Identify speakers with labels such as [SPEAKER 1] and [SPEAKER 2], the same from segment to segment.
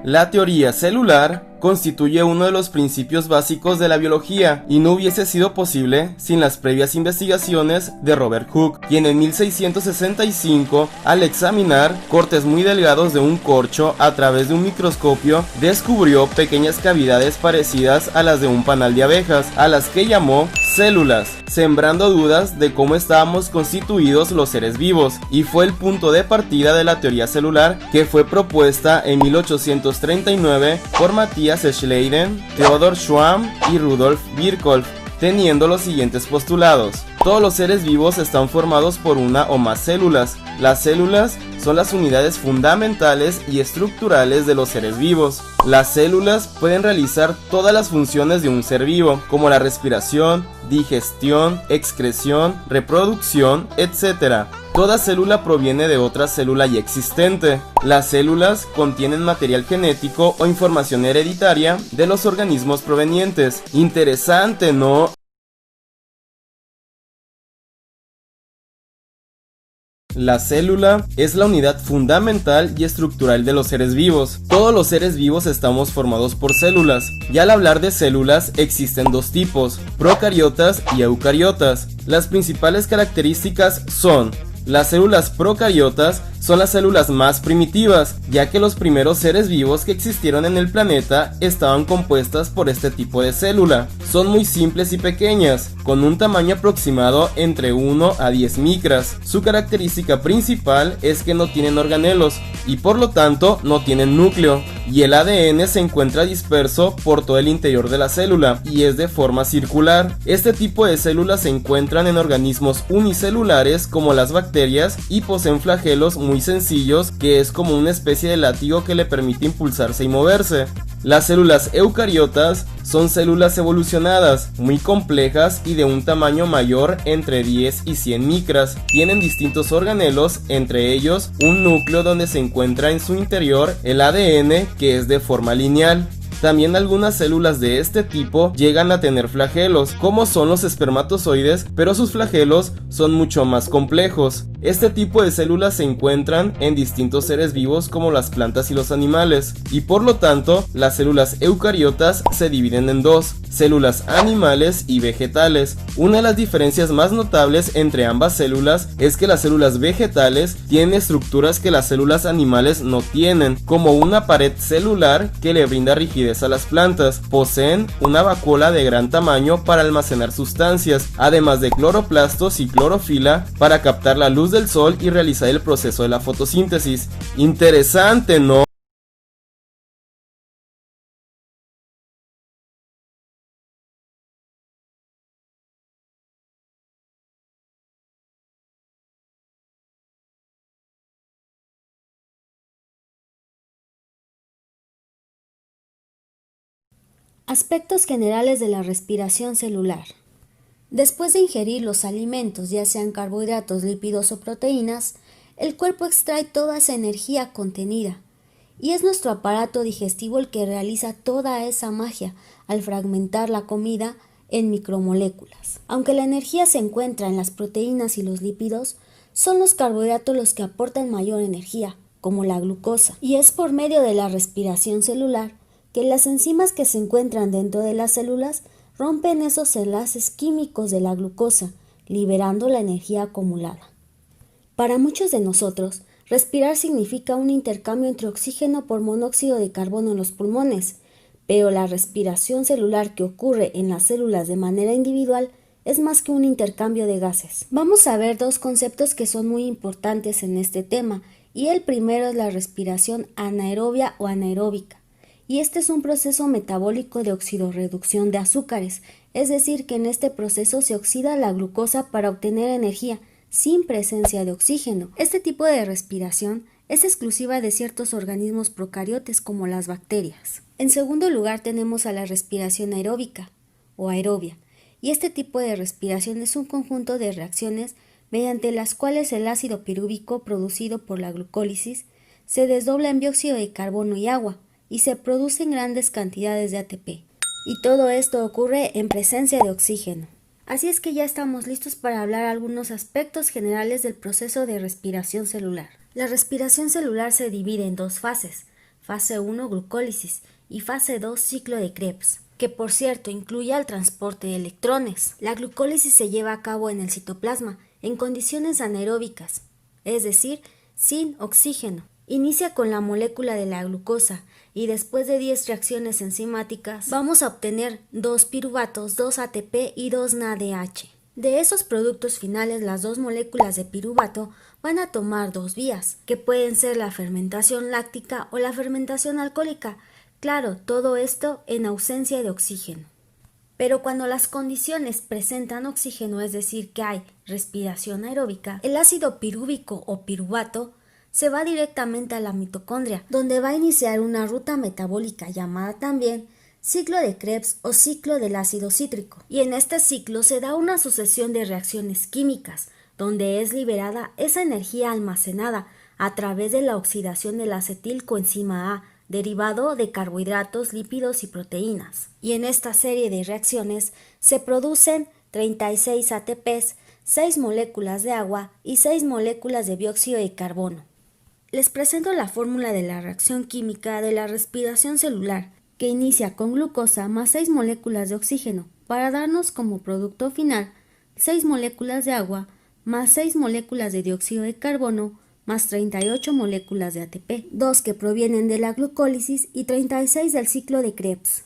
[SPEAKER 1] La teoría celular constituye uno de los principios básicos de la biología y no hubiese sido posible sin las previas investigaciones de Robert Hooke, quien en 1665, al examinar cortes muy delgados de un corcho a través de un microscopio, descubrió pequeñas cavidades parecidas a las de un panal de abejas, a las que llamó células, sembrando dudas de cómo estábamos constituidos los seres vivos, y fue el punto de partida de la teoría celular que fue propuesta en 1839 por Matthias Schleiden, Theodor Schwamm y Rudolf Virchow, teniendo los siguientes postulados. Todos los seres vivos están formados por una o más células. Las células son las unidades fundamentales y estructurales de los seres vivos. Las células pueden realizar todas las funciones de un ser vivo, como la respiración, digestión, excreción, reproducción, etc. Toda célula proviene de otra célula ya existente. Las células contienen material genético o información hereditaria de los organismos provenientes. Interesante, ¿no? La célula es la unidad fundamental y estructural de los seres vivos. Todos los seres vivos estamos formados por células, y al hablar de células existen dos tipos, procariotas y eucariotas. Las principales características son: las células procariotas son las células más primitivas, ya que los primeros seres vivos que existieron en el planeta estaban compuestas por este tipo de célula. Son muy simples y pequeñas, con un tamaño aproximado entre 1 a 10 micras. Su característica principal es que no tienen organelos y por lo tanto no tienen núcleo, y el ADN se encuentra disperso por todo el interior de la célula y es de forma circular. Este tipo de células se encuentran en organismos unicelulares como las bacterias y poseen flagelos muy sencillos, que es como una especie de látigo que le permite impulsarse y moverse. Las células eucariotas son células evolucionadas, muy complejas y de un tamaño mayor entre 10 y 100 micras. Tienen distintos organelos, entre ellos un núcleo donde se encuentra en su interior el ADN, que es de forma lineal. También algunas células de este tipo llegan a tener flagelos, como son los espermatozoides, pero sus flagelos son mucho más complejos. Este tipo de células se encuentran en distintos seres vivos como las plantas y los animales, y por lo tanto las células eucariotas se dividen en dos: células animales y vegetales. Una de las diferencias más notables entre ambas células es que las células vegetales tienen estructuras que las células animales no tienen, como una pared celular que le brinda rigidez a las plantas. Poseen una vacuola de gran tamaño para almacenar sustancias, además de cloroplastos y clorofila para captar la luz del sol y realizar el proceso de la fotosíntesis. Interesante, ¿no?
[SPEAKER 2] Aspectos generales de la respiración celular. Después de ingerir los alimentos, ya sean carbohidratos, lípidos o proteínas, el cuerpo extrae toda esa energía contenida, y es nuestro aparato digestivo el que realiza toda esa magia al fragmentar la comida en micromoléculas. Aunque la energía se encuentra en las proteínas y los lípidos, son los carbohidratos los que aportan mayor energía, como la glucosa, y es por medio de la respiración celular que las enzimas que se encuentran dentro de las células rompen esos enlaces químicos de la glucosa, liberando la energía acumulada. Para muchos de nosotros, respirar significa un intercambio entre oxígeno por monóxido de carbono en los pulmones, pero la respiración celular que ocurre en las células de manera individual es más que un intercambio de gases. Vamos a ver dos conceptos que son muy importantes en este tema, y el primero es la respiración anaerobia o anaeróbica. Y este es un proceso metabólico de oxidorreducción de azúcares, es decir, que en este proceso se oxida la glucosa para obtener energía, sin presencia de oxígeno. Este tipo de respiración es exclusiva de ciertos organismos procariotes como las bacterias. En segundo lugar tenemos a la respiración aeróbica o aerobia, y este tipo de respiración es un conjunto de reacciones mediante las cuales el ácido pirúvico producido por la glucólisis se desdobla en dióxido de carbono y agua, y se producen grandes cantidades de ATP. Y todo esto ocurre en presencia de oxígeno. Así es que ya estamos listos para hablar algunos aspectos generales del proceso de respiración celular. La respiración celular se divide en dos fases. fase 1 glucólisis y fase 2 ciclo de Krebs, que por cierto incluye el transporte de electrones. La glucólisis se lleva a cabo en el citoplasma en condiciones anaeróbicas, es decir, sin oxígeno. Inicia con la molécula de la glucosa y después de 10 reacciones enzimáticas vamos a obtener 2 piruvatos, 2 ATP y 2 NADH. De esos productos finales, las 2 moléculas de piruvato van a tomar 2 vías, que pueden ser la fermentación láctica o la fermentación alcohólica. Claro, todo esto en ausencia de oxígeno. Pero cuando las condiciones presentan oxígeno, es decir, que hay respiración aeróbica, el ácido pirúvico o piruvato se va directamente a la mitocondria, donde va a iniciar una ruta metabólica llamada también ciclo de Krebs o ciclo del ácido cítrico. Y en este ciclo se da una sucesión de reacciones químicas, donde es liberada esa energía almacenada a través de la oxidación del acetilcoenzima A, derivado de carbohidratos, lípidos y proteínas. Y en esta serie de reacciones se producen 36 ATPs, 6 moléculas de agua y 6 moléculas de dióxido de carbono. Les presento la fórmula de la reacción química de la respiración celular, que inicia con glucosa más 6 moléculas de oxígeno, para darnos como producto final 6 moléculas de agua más 6 moléculas de dióxido de carbono más 38 moléculas de ATP, 2 que provienen de la glucólisis y 36 del ciclo de Krebs.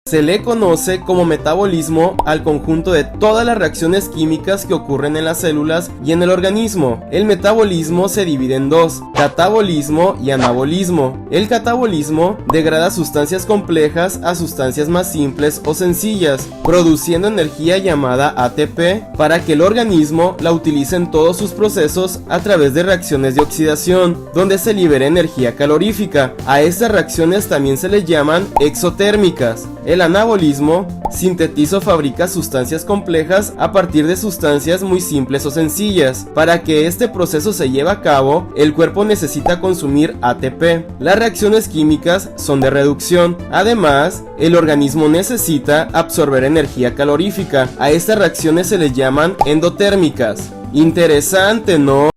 [SPEAKER 1] Se le conoce como metabolismo al conjunto de todas las reacciones químicas que ocurren en las células y en el organismo. El metabolismo se divide en dos: catabolismo y anabolismo. El catabolismo degrada sustancias complejas a sustancias más simples o sencillas, produciendo energía llamada ATP para que el organismo la utilice en todos sus procesos a través de reacciones de oxidación, donde se libera energía calorífica. A estas reacciones también se les llaman exotérmicas. El anabolismo sintetiza o fabrica sustancias complejas a partir de sustancias muy simples o sencillas. Para que este proceso se lleve a cabo, el cuerpo necesita consumir ATP. Las reacciones químicas son de reducción. Además, el organismo necesita absorber energía calorífica. A estas reacciones se les llaman endotérmicas. Interesante, ¿no?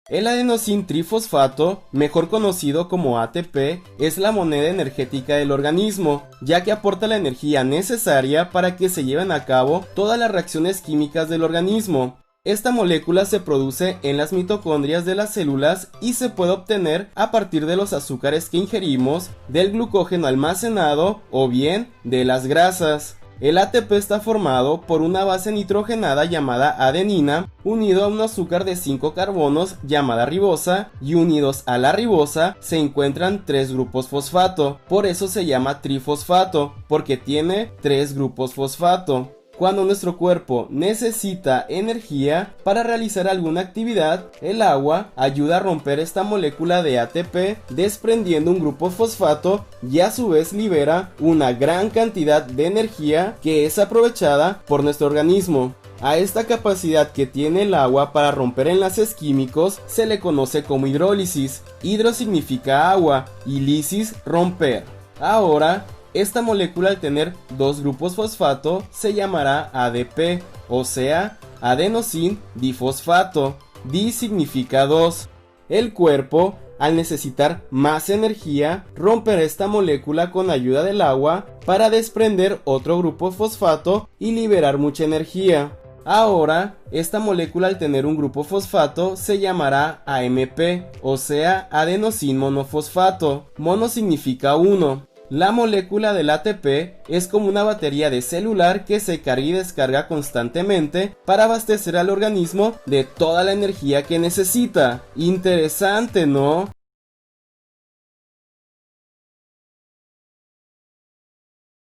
[SPEAKER 1] El adenosín trifosfato, mejor conocido como ATP, es la moneda energética del organismo, ya que aporta la energía necesaria para que se lleven a cabo todas las reacciones químicas del organismo. Esta molécula se produce en las mitocondrias de las células y se puede obtener a partir de los azúcares que ingerimos, del glucógeno almacenado o bien de las grasas. El ATP está formado por una base nitrogenada llamada adenina, unido a un azúcar de 5 carbonos llamada ribosa, y unidos a la ribosa se encuentran 3 grupos fosfato. Por eso se llama trifosfato, porque tiene 3 grupos fosfato. Cuando nuestro cuerpo necesita energía para realizar alguna actividad, el agua ayuda a romper esta molécula de ATP, desprendiendo un grupo fosfato, y a su vez libera una gran cantidad de energía que es aprovechada por nuestro organismo. A esta capacidad que tiene el agua para romper enlaces químicos se le conoce como hidrólisis. Hidro significa agua y lisis romper. Ahora, esta molécula, al tener 2 grupos fosfato, se llamará ADP, o sea, adenosín difosfato. Di significa 2. El cuerpo, al necesitar más energía, romperá esta molécula con ayuda del agua para desprender otro grupo fosfato y liberar mucha energía. Ahora, esta molécula, al tener un grupo fosfato, se llamará AMP, o sea, adenosín monofosfato. Mono significa 1. La molécula del ATP es como una batería de celular que se carga y descarga constantemente para abastecer al organismo de toda la energía que necesita. Interesante, ¿no?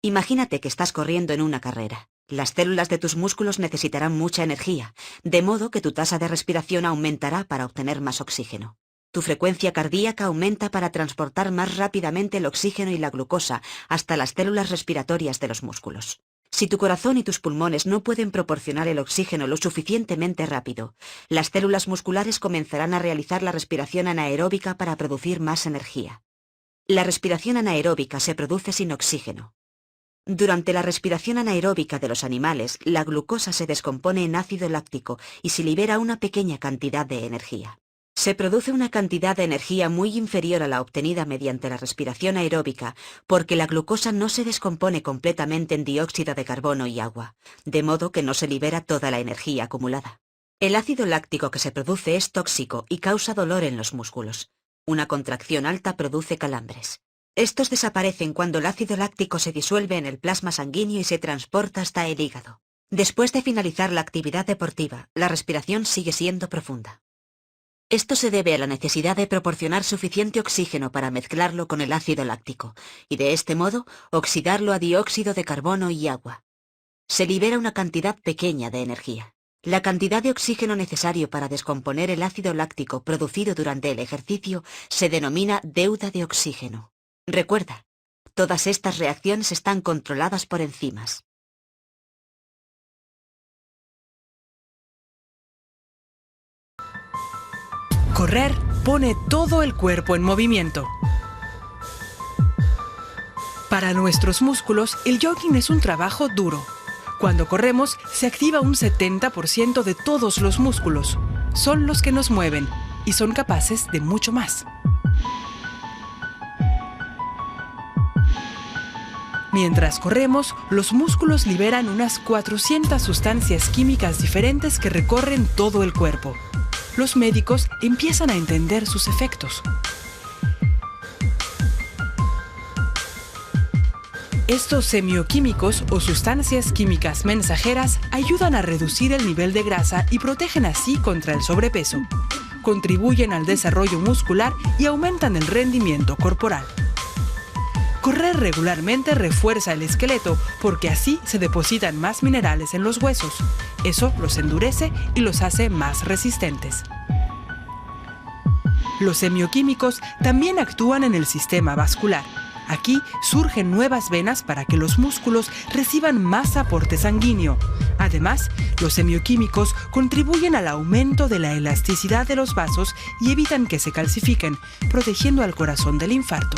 [SPEAKER 3] Imagínate que estás corriendo en una carrera. Las células de tus músculos necesitarán mucha energía, de modo que tu tasa de respiración aumentará para obtener más oxígeno. Tu frecuencia cardíaca aumenta para transportar más rápidamente el oxígeno y la glucosa hasta las células respiratorias de los músculos. Si tu corazón y tus pulmones no pueden proporcionar el oxígeno lo suficientemente rápido, las células musculares comenzarán a realizar la respiración anaeróbica para producir más energía. La respiración anaeróbica se produce sin oxígeno. Durante la respiración anaeróbica de los animales, la glucosa se descompone en ácido láctico y se libera una pequeña cantidad de energía. Se produce una cantidad de energía muy inferior a la obtenida mediante la respiración aeróbica porque la glucosa no se descompone completamente en dióxido de carbono y agua, de modo que no se libera toda la energía acumulada. El ácido láctico que se produce es tóxico y causa dolor en los músculos. Una contracción alta produce calambres. Estos desaparecen cuando el ácido láctico se disuelve en el plasma sanguíneo y se transporta hasta el hígado. Después de finalizar la actividad deportiva, la respiración sigue siendo profunda. Esto se debe a la necesidad de proporcionar suficiente oxígeno para mezclarlo con el ácido láctico, y de este modo oxidarlo a dióxido de carbono y agua. Se libera una cantidad pequeña de energía. La cantidad de oxígeno necesario para descomponer el ácido láctico producido durante el ejercicio se denomina deuda de oxígeno. Recuerda, todas estas reacciones están controladas por enzimas.
[SPEAKER 4] Correr pone todo el cuerpo en movimiento. Para nuestros músculos, el jogging es un trabajo duro. Cuando corremos, se activa un 70% de todos los músculos. Son los que nos mueven y son capaces de mucho más. Mientras corremos, los músculos liberan unas 400 sustancias químicas diferentes que recorren todo el cuerpo. Los médicos empiezan a entender sus efectos. Estos semioquímicos o sustancias químicas mensajeras ayudan a reducir el nivel de grasa y protegen así contra el sobrepeso. Contribuyen al desarrollo muscular y aumentan el rendimiento corporal. Correr regularmente refuerza el esqueleto porque así se depositan más minerales en los huesos. Eso los endurece y los hace más resistentes. Los semioquímicos también actúan en el sistema vascular. Aquí surgen nuevas venas para que los músculos reciban más aporte sanguíneo. Además, los semioquímicos contribuyen al aumento de la elasticidad de los vasos y evitan que se calcifiquen, protegiendo al corazón del infarto.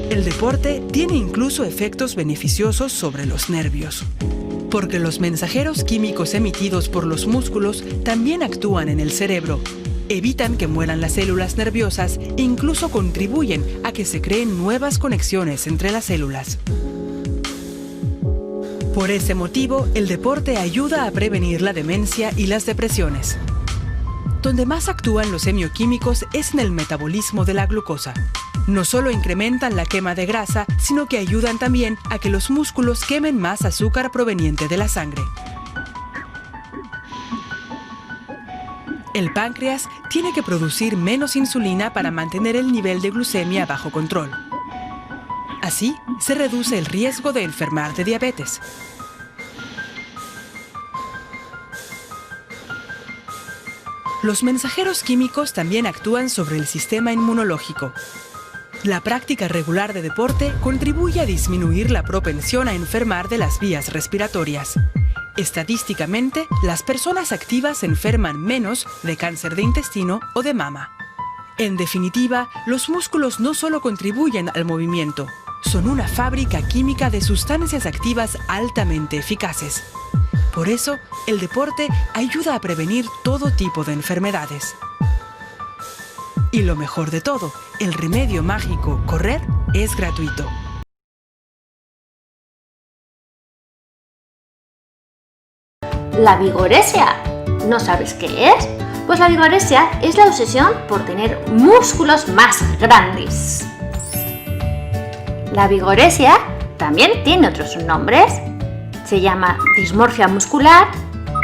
[SPEAKER 4] El deporte tiene incluso efectos beneficiosos sobre los nervios, porque los mensajeros químicos emitidos por los músculos también actúan en el cerebro, evitan que mueran las células nerviosas e incluso contribuyen a que se creen nuevas conexiones entre las células. Por ese motivo, el deporte ayuda a prevenir la demencia y las depresiones. Donde más actúan los semioquímicos es en el metabolismo de la glucosa. No solo incrementan la quema de grasa, sino que ayudan también a que los músculos quemen más azúcar proveniente de la sangre. El páncreas tiene que producir menos insulina para mantener el nivel de glucemia bajo control. Así, se reduce el riesgo de enfermar de diabetes. Los mensajeros químicos también actúan sobre el sistema inmunológico. La práctica regular de deporte contribuye a disminuir la propensión a enfermar de las vías respiratorias. Estadísticamente, las personas activas enferman menos de cáncer de intestino o de mama. En definitiva, los músculos no solo contribuyen al movimiento, son una fábrica química de sustancias activas altamente eficaces. Por eso, el deporte ayuda a prevenir todo tipo de enfermedades. Y lo mejor de todo, el remedio mágico correr es gratuito.
[SPEAKER 5] La vigoresia. ¿No sabes qué es? Pues la vigoresia es la obsesión por tener músculos más grandes. La vigoresia también tiene otros nombres. Se llama dismorfia muscular,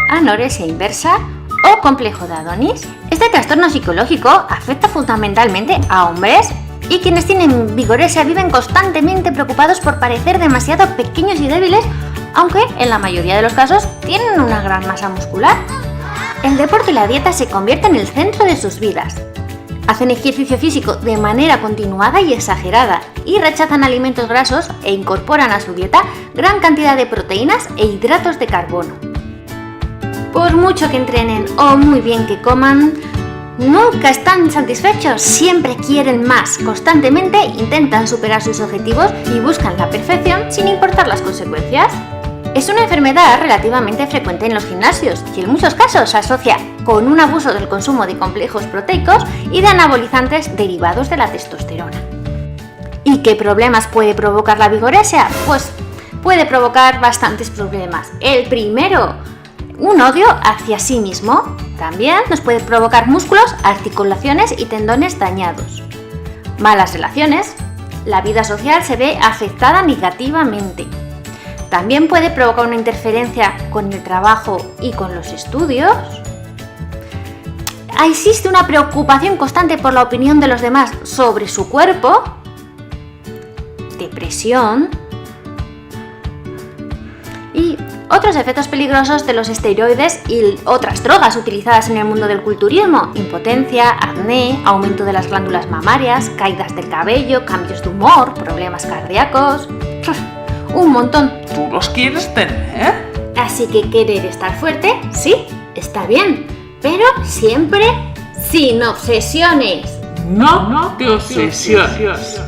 [SPEAKER 5] anorexia inversa o complejo de Adonis. Este trastorno psicológico afecta fundamentalmente a hombres y quienes tienen vigoresia viven constantemente preocupados por parecer demasiado pequeños y débiles, aunque en la mayoría de los casos tienen una gran masa muscular. El deporte y la dieta se convierten en el centro de sus vidas. Hacen ejercicio físico de manera continuada y exagerada y rechazan alimentos grasos e incorporan a su dieta gran cantidad de proteínas e hidratos de carbono. Por mucho que entrenen o muy bien que coman, Nunca están satisfechos, siempre quieren más, constantemente intentan superar sus objetivos y buscan la perfección sin importar las consecuencias. Es una enfermedad relativamente frecuente en los gimnasios y en muchos casos se asocia con un abuso del consumo de complejos proteicos y de anabolizantes derivados de la testosterona. ¿Y qué problemas puede provocar la vigorexia? Pues puede provocar bastantes problemas. El primero, un odio hacia sí mismo. También nos puede provocar músculos, articulaciones y tendones dañados. Malas relaciones. La vida social se ve afectada negativamente. También puede provocar una interferencia con el trabajo y con los estudios. Existe una preocupación constante por la opinión de los demás sobre su cuerpo. Depresión. Y otros efectos peligrosos de los esteroides y otras drogas utilizadas en el mundo del culturismo: impotencia, acné, aumento de las glándulas mamarias, caídas del cabello, cambios de humor, problemas cardíacos. Un montón.
[SPEAKER 6] ¿Tú los quieres tener?
[SPEAKER 5] Así que querer estar fuerte, sí, está bien, pero siempre sin obsesiones.
[SPEAKER 6] No te obsesiones.